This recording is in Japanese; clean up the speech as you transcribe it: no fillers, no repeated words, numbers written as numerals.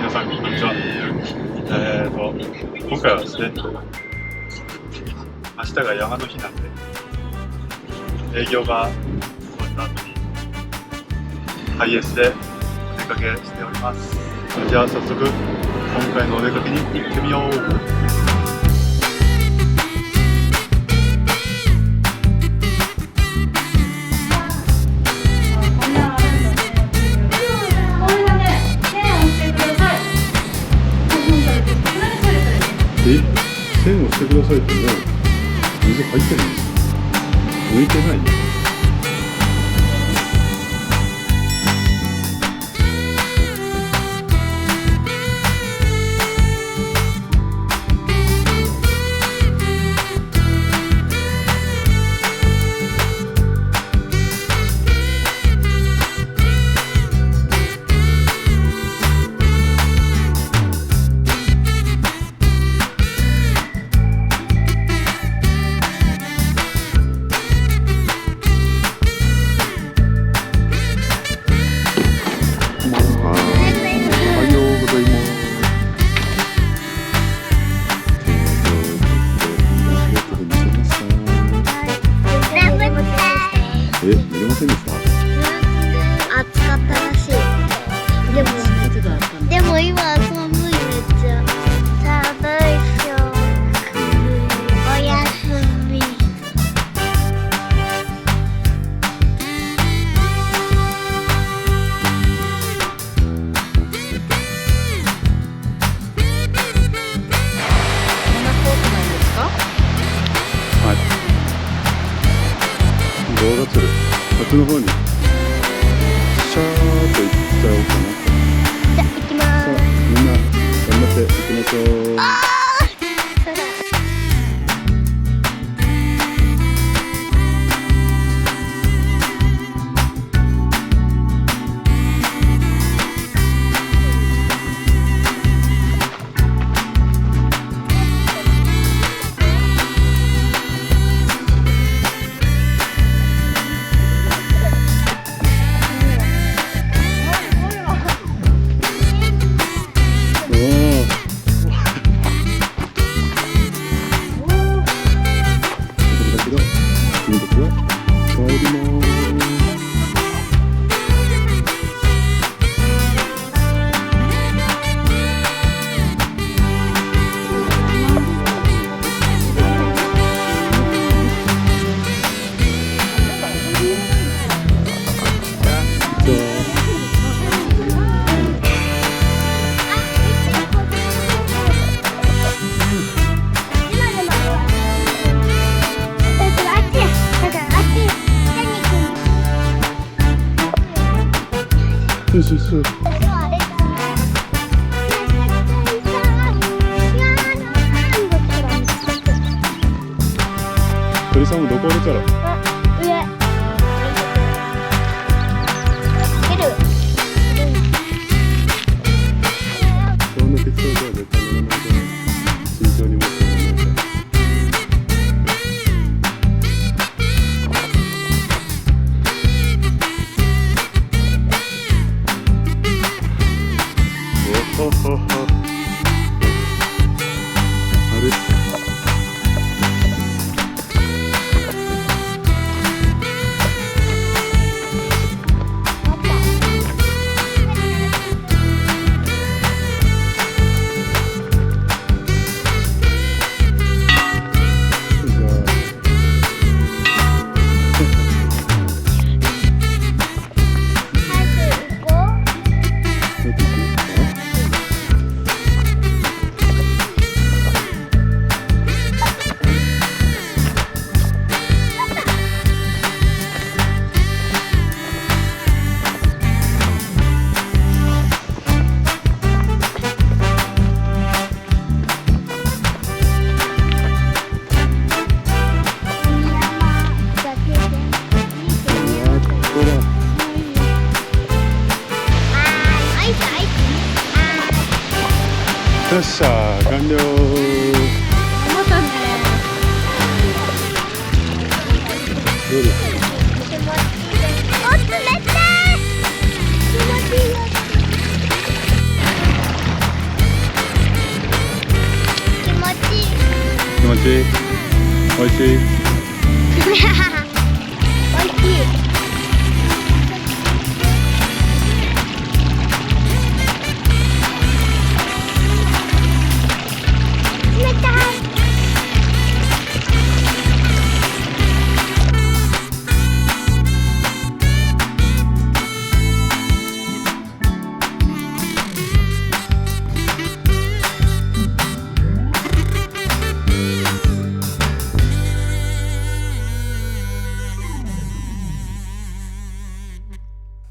皆さんこんにちは。今回はですね、明日が山の日なんで、営業が終わった後にハイエースでお出かけしております。じゃあ早速今回のお出かけに行ってみよう。線をしてくださいってね、水入ってるんですよ。抜いてない。見れませんでした？暑かったらしい。でも今寒い、めっちゃ寒いっしょ。おやすみ。こんなコートなんですか？はい。動画撮る。こっちの方にシャーっと行っちゃおうかな。じゃあ行きまさあ、ーす。みんな頑張って行きましょう。そう。鳥さんもどこおるから？上。そんな適当じゃ絶対乗らないで、慎重に持ってもらいましょう。ほほほ。あれ。よっしゃー、完了。またね。どうですか？お、冷たい。気持ちいいよ。しいおいしい